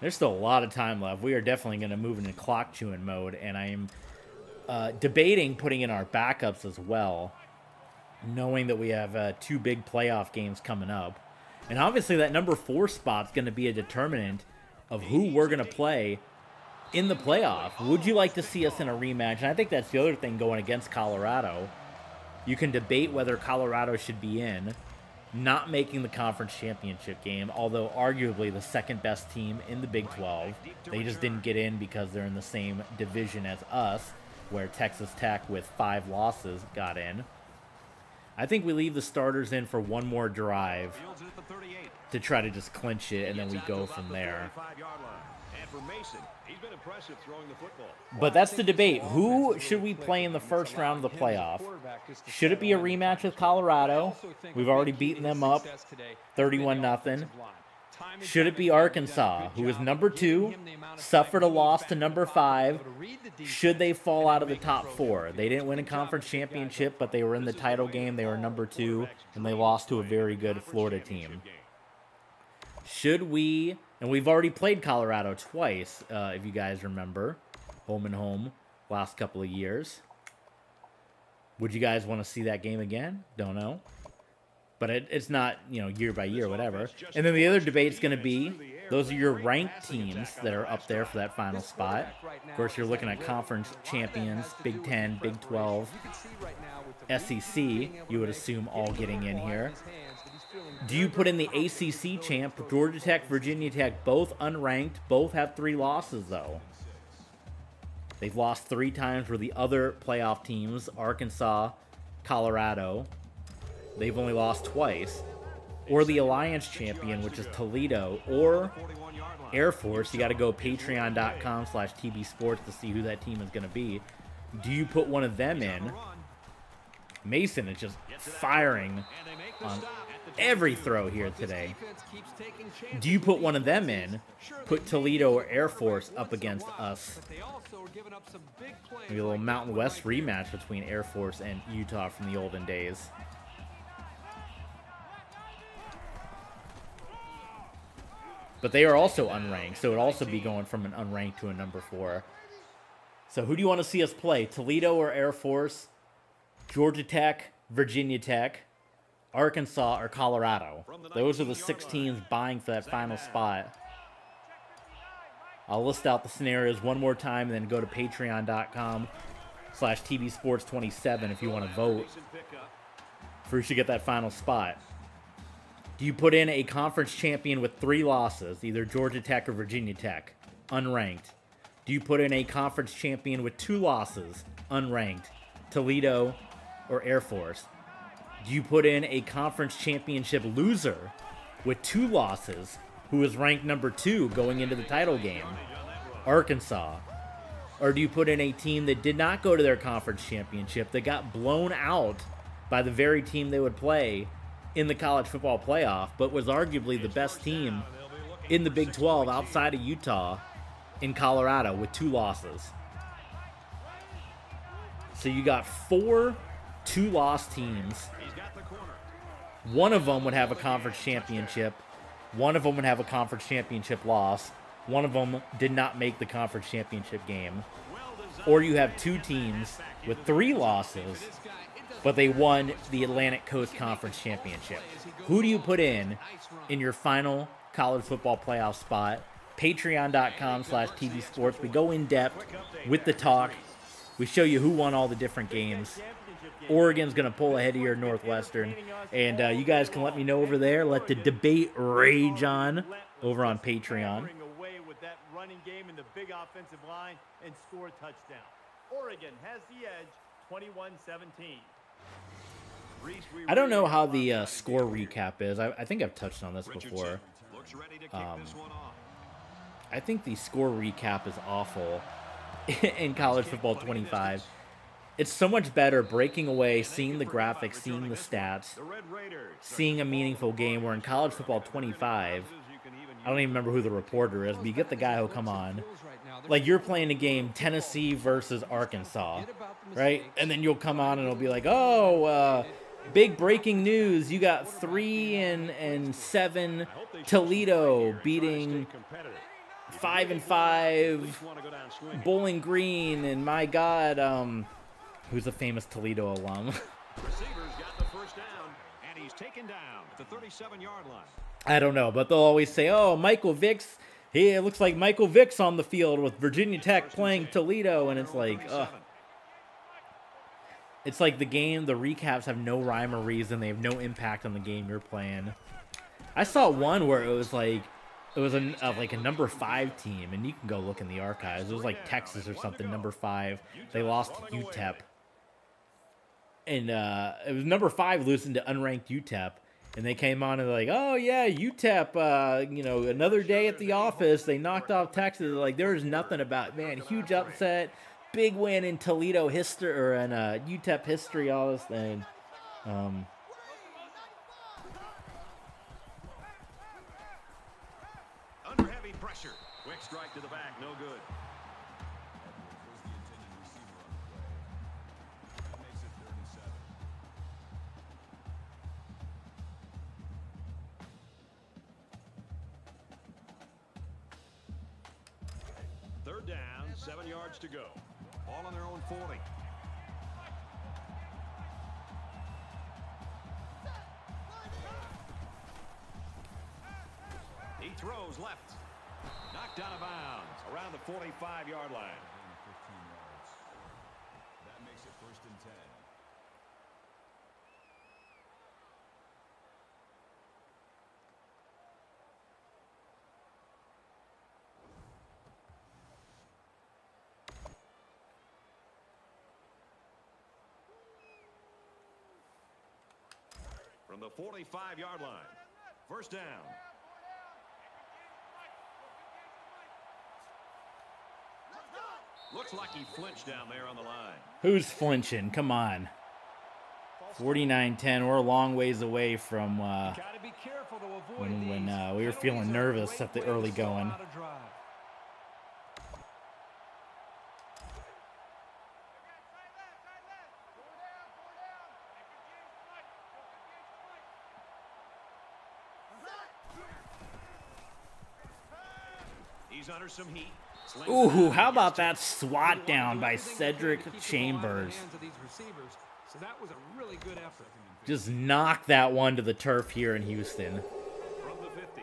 there's still a lot of time left. We are definitely going to move into clock chewing mode, and I am debating putting in our backups as well, knowing that we have 2 big playoff games coming up. And obviously that number 4 spot's going to be a determinant of who we're going to play in the playoff. Would you like to see us in a rematch? And I think that's the other thing going against Colorado. You can debate whether Colorado should be in, not making the conference championship game, although arguably the 2nd best team in the Big 12. They just didn't get in because they're in the same division as us, where Texas Tech with 5 losses got in. I think we leave the starters in for one more drive to try to just clinch it, and then we go from there. But that's the debate. Who should we play in the first round of the playoff? Should it be a rematch with Colorado? We've already beaten them up 31-0. Should it be Arkansas, who is number 2, suffered a loss to number 5? Should they fall out of the top 4? They didn't win a conference championship, but they were in the title game. They were number 2, and they lost to a very good Florida team. Should we, and we've already played Colorado twice, if you guys remember, home and home, last couple of years. Would you guys want to see that game again? Don't know. But it's not, you know, year by year, whatever. And then the other debate's going to be, those are your ranked teams that are up there for that final spot. Of course, you're looking at conference champions, Big 10, Big 12, SEC, you would assume all getting in here. Do you put in the ACC champ? Georgia Tech, Virginia Tech, both unranked, both have 3 losses, though. They've lost 3 times where the other playoff teams, Arkansas, Colorado, they've only lost twice. or the Alliance champion, which is Toledo, or Air Force, you got to go patreon.com/TB Sports to see who that team is going to be. Do you put one of them in? Mason is just firing on every throw here today. Do you put one of them in? Put Toledo or Air Force up against us. Maybe a little Mountain West rematch between Air Force and Utah from the olden days. But they are also unranked, so it would also be going from an unranked to a number 4. So who do you want to see us play? Toledo or Air Force? Georgia Tech, Virginia Tech, Arkansas, or Colorado? Those are the 6 teams vying for that final spot. I'll list out the scenarios one more time and then go to patreon.com/TBSports27 if you want to vote for who should get that final spot. Do you put in a conference champion with 3 losses, either Georgia Tech or Virginia Tech, unranked? Do you put in a conference champion with 2 losses, unranked, Toledo or Air Force? Do you put in a conference championship loser with 2 losses, who is ranked number 2 going into the title game, Arkansas? Or do you put in a team that did not go to their conference championship, that got blown out by the very team they would play in the college football playoff, but was arguably the best team in the Big 12 outside of Utah, in Colorado, with 2 losses? So you got 4 2-loss teams. One of them would have a conference championship. One of them would have a conference championship loss. One of them did not make the conference championship game. Or you have 2 teams with 3 losses, but they won the Atlantic Coast Conference Championship. Who do you put in your final college football playoff spot? Patreon.com/TB Sports. We go in depth with the talk. We show you who won all the different games. Oregon's going to pull ahead of your Northwestern. And you guys can let me know over there. Let the debate rage on over on Patreon. With that running game and the big offensive line and score a touchdown. Oregon has the edge, 21-17. I don't know how the score recap is. I think I've touched on this before. I think the score recap is awful in College Football 25. It's so much better breaking away, seeing the graphics, seeing the stats, seeing a meaningful game, where in College Football 25, I don't even remember who the reporter is, but you get the guy who'll come on. Like, you're playing a game, Tennessee versus Arkansas, right? And then you'll come on and it'll be like, oh, big breaking news. You got 3-7 Toledo beating 5-5 Bowling Green, and my God, who's a famous Toledo alum? Receivers got the first down, and he's taken down at the 37-yard line. I don't know, but they'll always say, oh, Michael Vick's, hey, it looks like Michael Vick's on the field with Virginia Tech playing Toledo, and it's like, it's like the game, the recaps have no rhyme or reason. They have no impact on the game you're playing. I saw one where it was like, it was like a number 5 team, and you can go look in the archives. It was like Texas or something, number 5. They lost to UTEP. And it was number 5 losing to unranked UTEP. And they came on and they're like, oh, yeah, UTEP, another day at the office. They knocked off Texas. Like, there was nothing about, man, huge upset, big win in Toledo history, or in UTEP history, all this thing. Under heavy pressure. Quick strike to the back, no good. Third down, 7 yards to go. All on their own 40. He throws left. Knocked out of bounds around the 45-yard line. 15 yards. That makes it 1st and 10. From the 45-yard line, First down. Looks like he flinched down there on the line. Who's flinching? Come on. 49-10. We're a long ways away from when we were feeling nervous at the early going. He's under some heat. Ooh, how about that swat down by Cedric Chambers? So that was a really good effort. Just knock that one to the turf here in Houston. From the 50.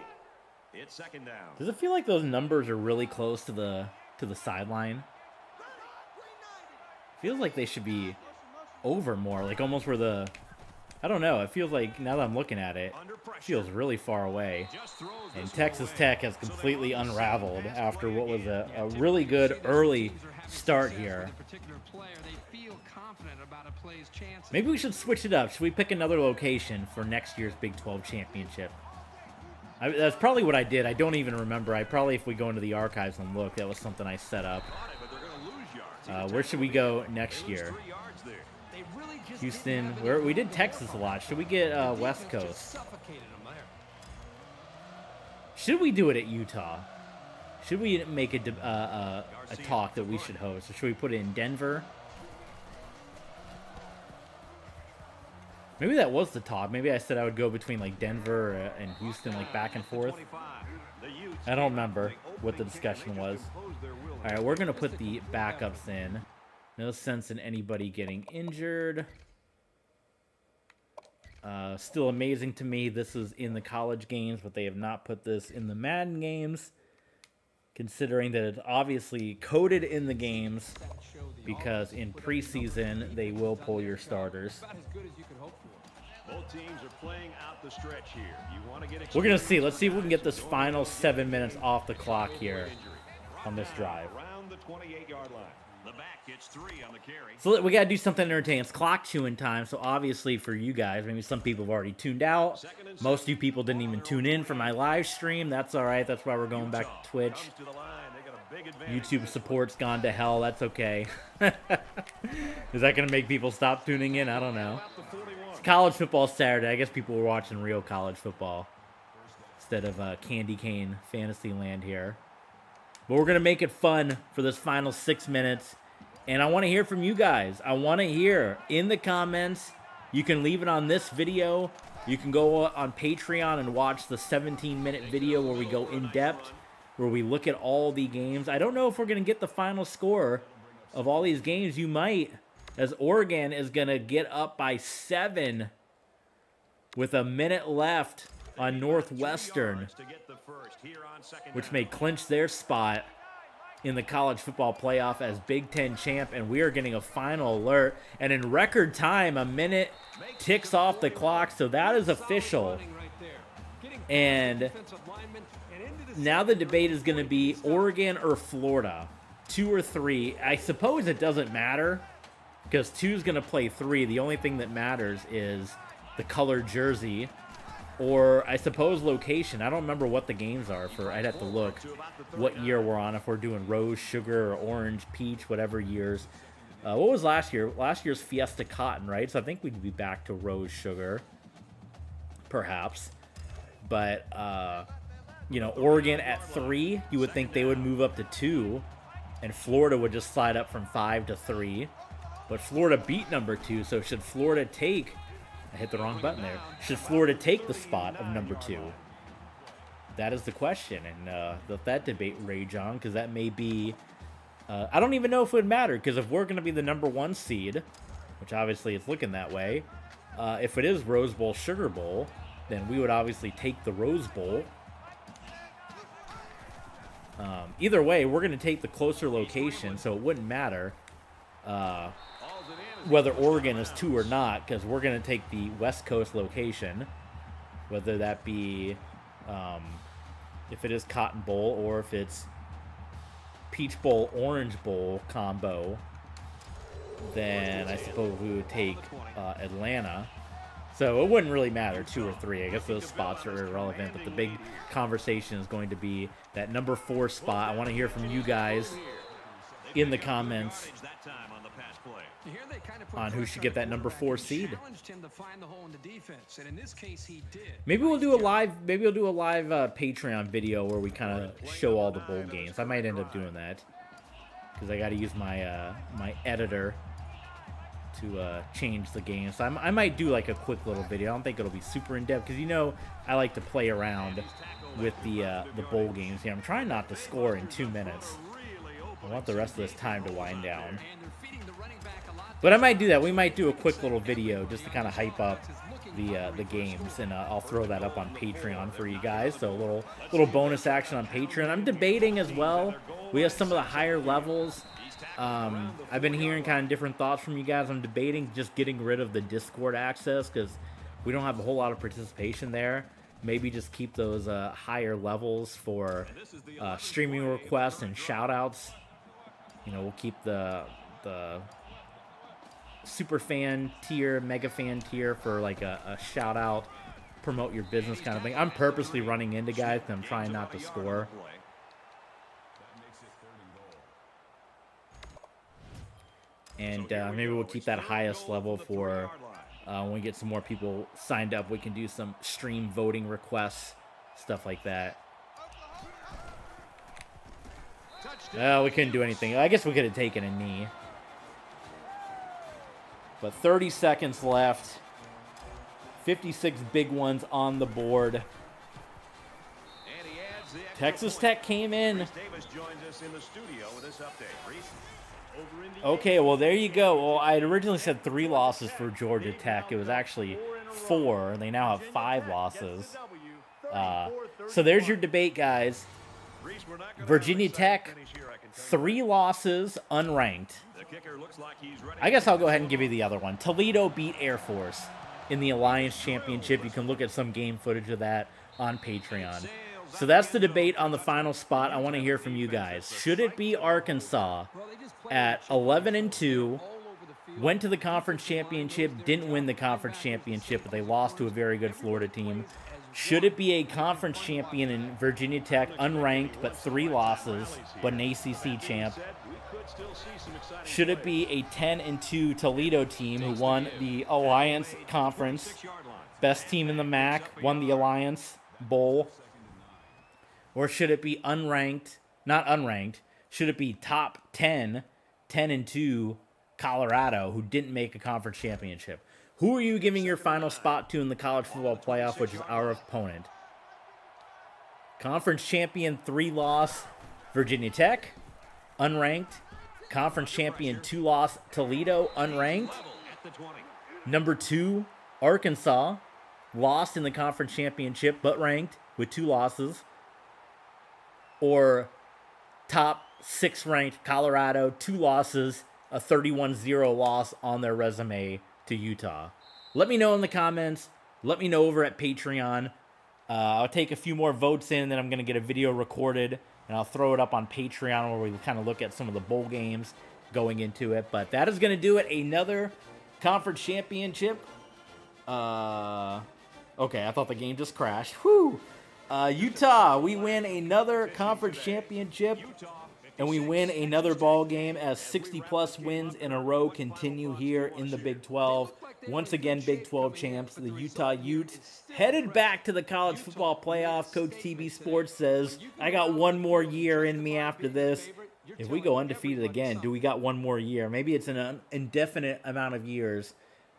It's second down. Does it feel like those numbers are really close to the sideline? Feels like they should be over more, like almost where the... I don't know. It feels like, now that I'm looking at it, it feels really far away. And Texas Tech has completely unraveled after what was a really good early start here. Maybe we should switch it up. Should we pick another location for next year's Big 12 championship? That's probably what I did. I don't even remember. If we go into the archives and look, that was something I set up. Where should we go next year? Houston. We did Texas a lot. Should we get West Coast? Should we do it at Utah? Should we make a talk that we should host? Or should we put it in Denver? Maybe that was the talk. Maybe I said I would go between like Denver and Houston, like back and forth. I don't remember what the discussion was. All right, we're going to put the backups in. No sense in anybody getting injured. Still amazing to me. This is in the college games, but they have not put this in the Madden games, considering that it's obviously coded in the games, because in preseason they will pull your starters. Both teams are playing out the stretch here. You want to get We're going to see. Let's see if we can get this final 7 minutes off the clock here on this drive. around the 28-yard line. The back gets 3 on the carry. So we got to do something entertaining. It's clock chewing time, so obviously for you guys, maybe some people have already tuned out. Most of you people didn't even tune in for my live stream. That's all right. That's why we're going back to Twitch. YouTube support's gone to hell. That's okay. Is that going to make people stop tuning in? I don't know. It's college football Saturday. I guess people were watching real college football instead of Candy Cane Fantasyland here. But we're going to make it fun for this final 6 minutes. And I want to hear from you guys. I want to hear in the comments. You can leave it on this video. You can go on Patreon and watch the 17-minute video where we go in depth, where we look at all the games. I don't know if we're going to get the final score of all these games. You might, as Oregon is going to get up by 7 with a minute left on Northwestern, which may clinch their spot in the college football playoff as Big Ten champ. And we are getting a final alert. And in record time, a minute ticks off the clock. So that is official. And now the debate is going to be Oregon or Florida. 2 or 3. I suppose it doesn't matter because 2 is going to play 3. The only thing that matters is the colored jersey. Or, I suppose, location. I don't remember what the games are for. I'd have to look what year we're on, if we're doing rose, sugar, or orange, peach, whatever years. What was last year? Last year's Fiesta Cotton, right? So I think we'd be back to rose, sugar, perhaps. But, you know, Oregon at 3, you would think they would move up to 2, and Florida would just slide up from 5 to 3. But Florida beat number 2, so should Florida take... I hit the wrong button there. Should Florida take the spot of number 2? That is the question, and let that debate rage on, because that may be... I don't even know if it would matter, because if we're going to be the number 1 seed, which obviously it's looking that way, if it is Rose Bowl, Sugar Bowl, then we would obviously take the Rose Bowl. Either way, we're going to take the closer location, so it wouldn't matter whether Oregon is 2 or not, because we're going to take the West Coast location, whether that be if it is Cotton Bowl or if it's Peach Bowl, Orange Bowl combo, then I suppose we would take Atlanta. So it wouldn't really matter 2 or 3. I guess those spots are irrelevant, but the big conversation is going to be that number 4 spot. I want to hear from you guys in the comments on who should get that number 4 seed. Maybe we'll do a live Patreon video where we kind of show all the bowl games. I might end up doing that because I got to use my my editor to change the game. So I might do like a quick little video. I don't think it'll be super in depth because you know I like to play around with the bowl games. Yeah, I'm trying not to score in 2 minutes. I want the rest of this time to wind down. But I might do that. We might do a quick little video just to kind of hype up the games, and I'll throw that up on Patreon for you guys. So a little bonus action on Patreon. I'm debating as well. We have some of the higher levels. I've been hearing kind of different thoughts from you guys. I'm debating just getting rid of the Discord access because we don't have a whole lot of participation there. Maybe just keep those higher levels for streaming requests and shout-outs. You know, we'll keep the super fan tier, mega fan tier for like a shout out, promote your business kind of thing. I'm purposely running into guys because I'm trying not to score. And maybe we'll keep that highest level for when we get some more people signed up. We can do some stream voting requests, stuff like that. We couldn't do anything. I guess we could have taken a knee. But 30 seconds left. 56 big ones on the board. Texas Tech came in. Okay, well, there you go. Well, I had originally said 3 losses for Georgia Tech. It was actually 4. They now have 5 losses. So there's your debate, guys. Virginia Tech, 3 losses, unranked. I guess I'll go ahead and give you the other one. Toledo beat Air Force in the Alliance Championship. You can look at some game footage of that on Patreon. So that's the debate on the final spot. I want to hear from you guys. Should it be Arkansas at 11-2, went to the conference championship, didn't win the conference championship, but they lost to a very good Florida team? Should it be a conference champion in Virginia Tech, unranked, but 3 losses, but an ACC champ? Should it be a 10-2 Toledo team who won the Alliance Conference, best team in the MAC, won the Alliance Bowl? Or should it be unranked, not unranked, should it be top 10, 10-2 Colorado who didn't make a conference championship? Who are you giving your final spot to in the college football playoff, which is our opponent? Conference champion 3-loss Virginia Tech, unranked. Conference champion 2-loss Toledo, unranked. Number 2, Arkansas, lost in the conference championship, but ranked with 2 losses. Or top 6 ranked Colorado, 2 losses, a 31-0 loss on their resume to Utah. Let me know in the comments. Let me know over at Patreon. I'll take a few more votes in, and then I'm going to get a video recorded, and I'll throw it up on Patreon where we kind of look at some of the bowl games going into it. But that is going to do it. Another conference championship. Okay, I thought the game just crashed. Whew. Utah, we win another conference championship, and we win another ball game as 60-plus wins in a row continue here in the Big 12. Once again, Big 12 champs, the Utah Utes, headed back to the college football playoff. Coach TB Sports says, I got one more year in me after this. If we go undefeated again, do we got one more year? Maybe it's an indefinite amount of years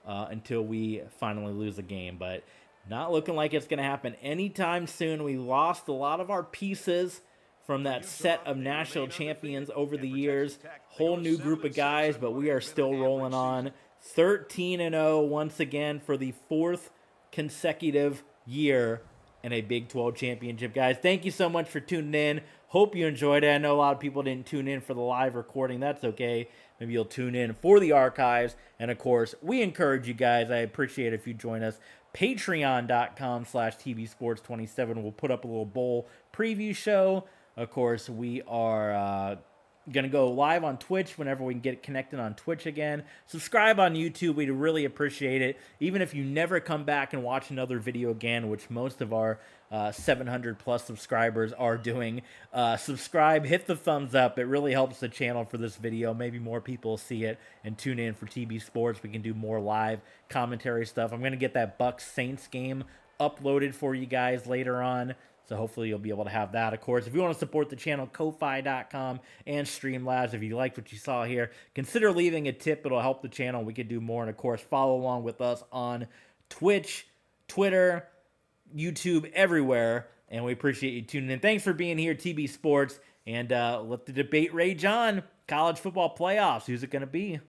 until we finally lose a game, but not looking like it's going to happen anytime soon. We lost a lot of our pieces from that set of national champions over the years. Whole new group of guys, but we are still rolling on. 13-0 once again for the 4th consecutive year in a Big 12 championship. Guys, thank you so much for tuning in. Hope you enjoyed it. I know a lot of people didn't tune in for the live recording. That's okay. Maybe you'll tune in for the archives. And, of course, we encourage you guys. I appreciate it if you join us. Patreon.com/TVSports27. We'll put up a little bowl preview show. Of course, we are Gonna go live on Twitch whenever we can get connected on Twitch again. Subscribe on YouTube. We'd really appreciate it. Even if you never come back and watch another video again, which most of our 700 plus subscribers are doing, subscribe, hit the thumbs up. It really helps the channel for this video. Maybe more people see it and tune in for TB Sports. We can do more live commentary stuff. I'm gonna get that Bucks Saints game uploaded for you guys later on. So hopefully you'll be able to have that. Of course, if you want to support the channel, Ko-Fi.com and Streamlabs. If you liked what you saw here, consider leaving a tip. It'll help the channel. We could do more. And of course, follow along with us on Twitch, Twitter, YouTube, everywhere. And we appreciate you tuning in. Thanks for being here, TB Sports. And let the debate rage on. College football playoffs. Who's it going to be?